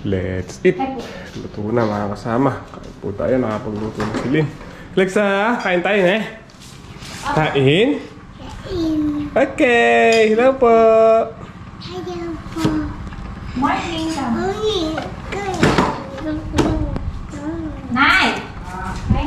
Let's eat. Luto na mga kasama. Kain po tayo. Nakapagluto na si Lynn. Alexa, kain tayo eh. Kain? Okay. Hello po. Hello po. Morning. Morning. Night. Okay.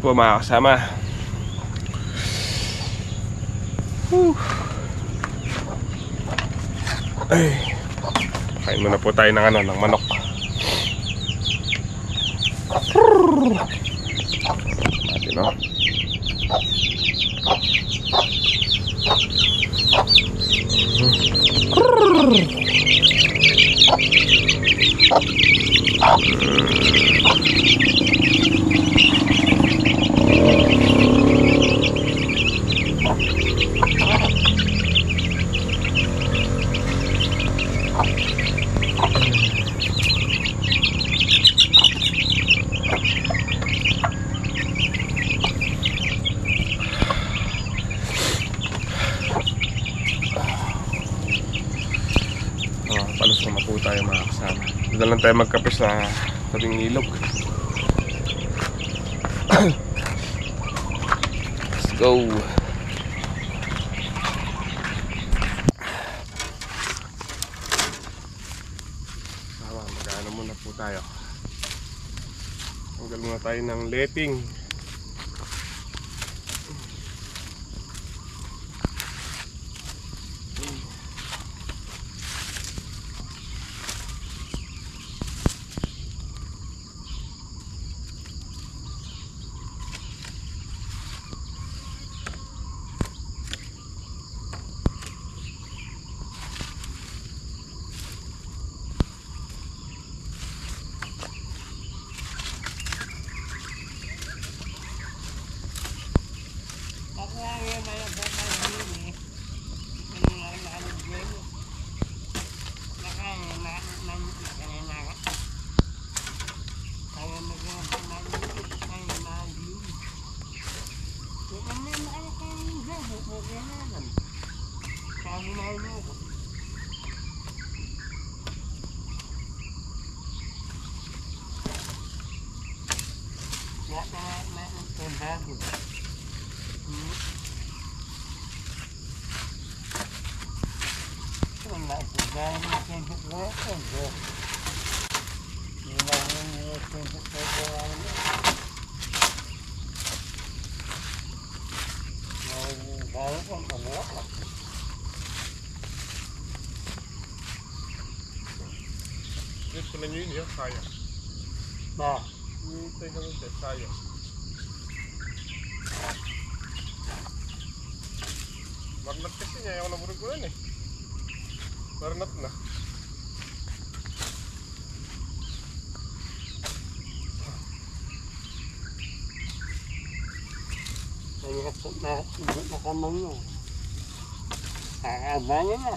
Po mga kasama. Ay, kain muna po tayo ng ng manok. Natin, no? Palos naman po tayo mga kasama. Dito lang tayo magkape sa tabing ilog. Let's go. Sama, magkano muna po tayo. Tanggal muna tayo ng letting. Ito na nyo yun yun, sayang. Ba? Hintay ka mo dyan, sayang. Marnat kasi niya, ayaw na burug-buran eh. Marnat na. Mahirap po na kamay nyo. Kakabayan na.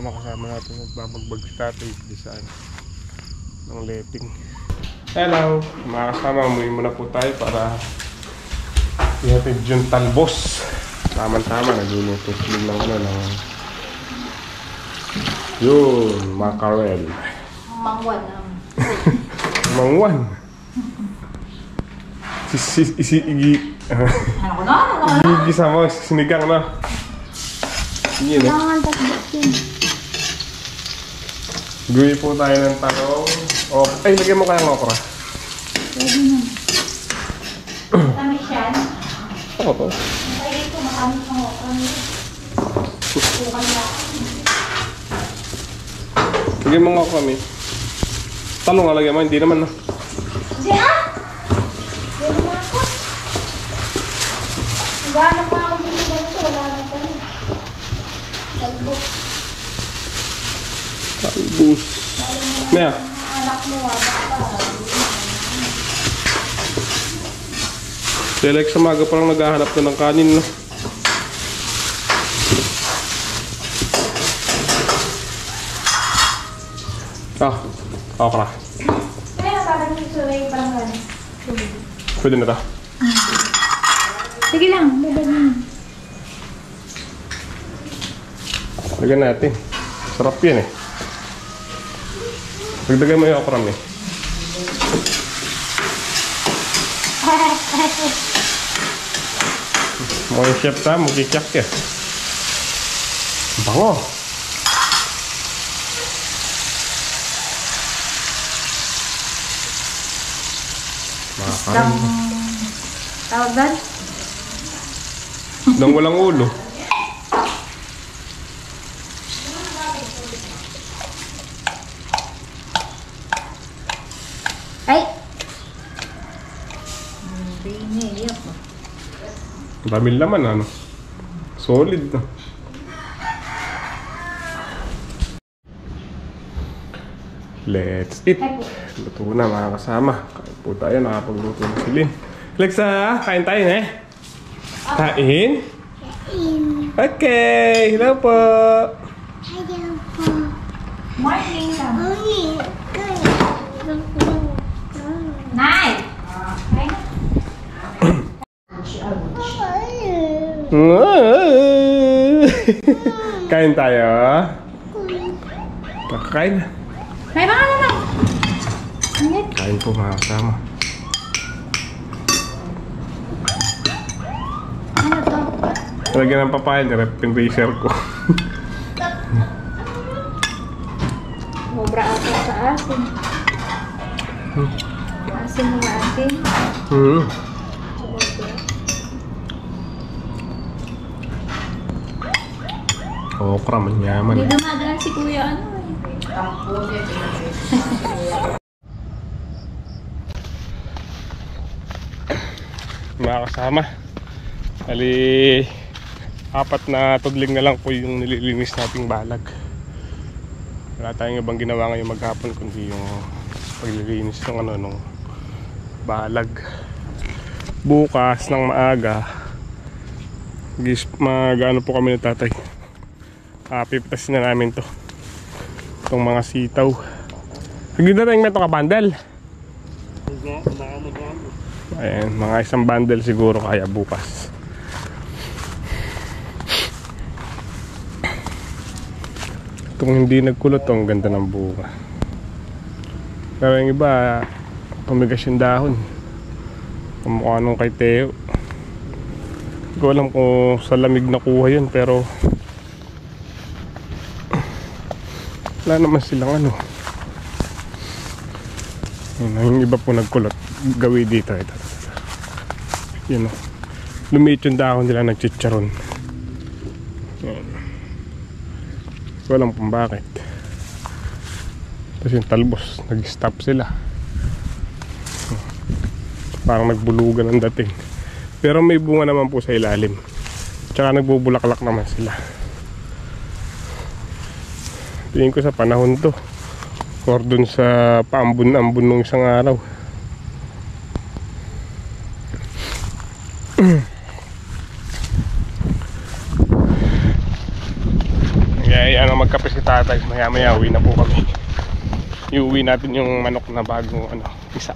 kasama natin nagbabagbag si tatay di saan ng letting. Hello mga kasama, umuwi muna po tayo para ihatid yung talbos. Tama-tama, nagluluto sila ng ano ng yun, mackerel. Mangwan na. Mangwan. Ano ko na? Igisa mo, sinigang na. Yun eh. Gawin po tayo ng talong. Oh, ay, lagyan mo kayang okra. Matamis yan. Oo to. Ay, ito, matamis ang okra nila. Sukan lang. Lagyan mo nga okra, mi. Talong nga lagyan mo, hindi naman na. Kasi ha? Hindi naman ako. Naghanap pa ako dito ganito. Wala na pa rin. Talbos. Talbos. Maya. Anak mo baka. Si Alex sa maga pa lang naghahanap na ng kanin, no? Ah, okra. Kaya parang suway parang gano'n. Pwede na to. Sige lang, baba niyo. Lagyan natin. Sarap yan eh. Dagdagan mo yung okra, mi. Mga chef ta, magkikyak ya. Bango. Makakaroon. Tawag ba? Nang walang ulo. Ay! Hindi ako. Daming laman, ano? Solid, no? Let's eat. Luto na mga kasama. Kain po tayo, nakapagluto na si Lynn. Alexa, kain tayo na eh. Kain? Okay, hello po. Morning ka. Nay! Ay! Kain tayo. Kakain na. May mga naman! Ingat! Kain po mga kasama. Ano to? Talagyan ng papaya, nirep yung racer ko. Mubra ako sa asin. Asin mo na asin. Okra, manyaman. Hindi dumadaan si kuya ano eh. Mga kasama, bali 4 na tudling na lang po yung nililinis nating balag. Wala tayong ibang ginawa ngayong maghapon kundi yung paglilinis ng ano nung balag. Bukas ng maaga mag-ano po kami ng tatay, pipitasin na namin to, itong mga sitaw. Nagdito tayong meto ka bundle. Ayan, mga isang bundle siguro kaya bukas. Itong hindi nagkulot, ang ganda ng bunga. Pero yung iba, pumigas yung dahon. Kamukha nung kay Teo. Hindi ko alam kung sa lamig nakuha yun, pero wala naman silang ano. Yung iba po nagkulot. Gawi dito, ito. Yun o. Lumiit yung dahon nila, nagchicharon. Yan. So, alam kung bakit. Tapos yung talbos, nag-stop sila. Parang nagbulugan ang dating. Pero may bunga naman po sa ilalim. Tsaka nagbubulaklak naman sila. Tingin ko sa panahon to, or dun sa paambun-ambun nung isang araw. Kaya ano, magkape si tatay. Maya maya uwi na po kami. Iuwi natin yung manok na bagong isa.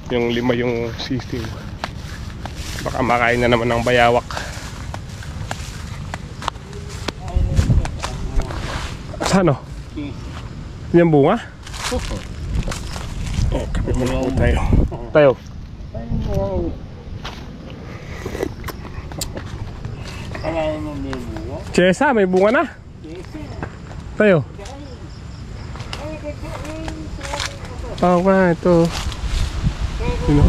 Yung 5 yung sisiw. Baka makain na naman ng bayawak. Saan o? Yung bunga? Kape mo na po tayo. Tayo. Chesa, may bunga na. Tayo. Oo nga, ito. Sino?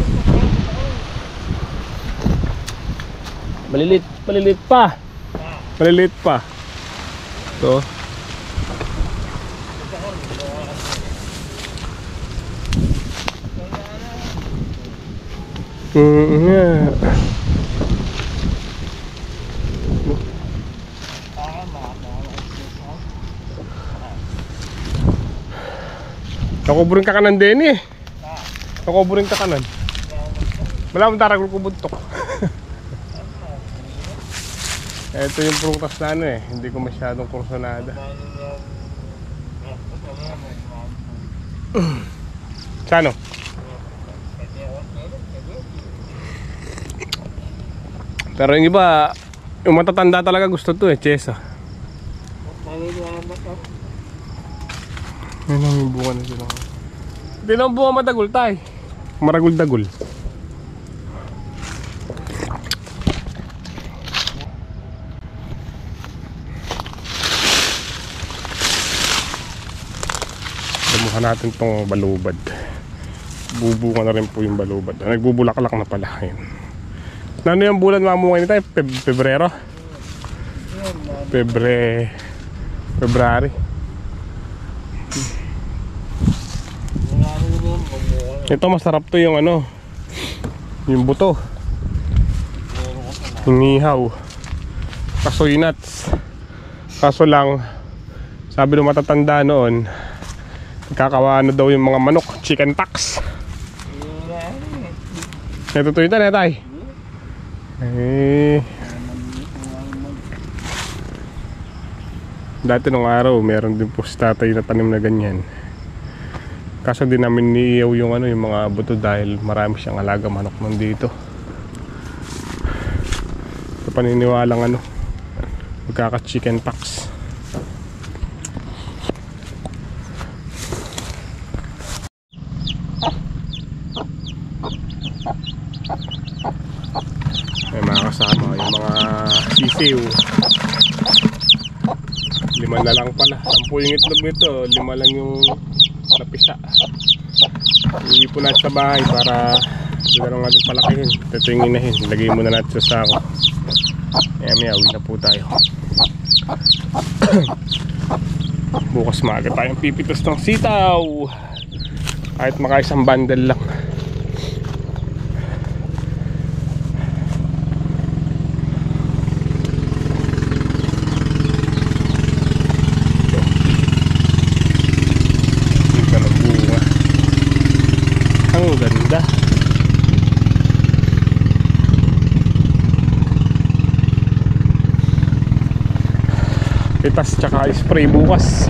Maliliit pa. Maliliit pa. Ito. Yeah. Nakuburing ka kanan din eh. Nakuburing ka kanan. Wala mong taragol ko buntok. Ito yung prutas na hindi ko masyadong kursunada. Sano? Pero yung iba, yung matatanda talaga gusto to chesa. Yan ang yung bunga na sila. Hindi na ang bunga madagol tayo. Maragol-dagol. Damuhan natin tong balubad. Bubunga na rin po yung balubad. Nagbubulaklak na pala. Ayun. Ano yung bulan mamungay nito? Pebrero? February. Ito masarap to yung yung buto. Yung ihaw. Kasoy nuts. Kaso lang, sabi ng matatanda noon, kakawano daw yung mga manok, chicken pox. Ito to yun na tay. Dati nung araw meron din po si tatay na tanim na ganyan. Kaso din namin niiyaw yung yung mga buto dahil marami siyang alaga manok nandito. Sa paniniwalang magkaka chicken pox. May mga kasama yung mga sisiw. 5 na lang pala. 10 yung itlog nito, 5 lang yung napisa. Iwi po natin sa bahay para hindi na lang natin palakihin. Ito yung inahin, ilagay muna natin sa sako. May awi na po tayo. Bukas maaga tayong pipitos ng sitaw. Kahit makaisang bundle lang. Ang ganda. Pitas tsaka spray bukas.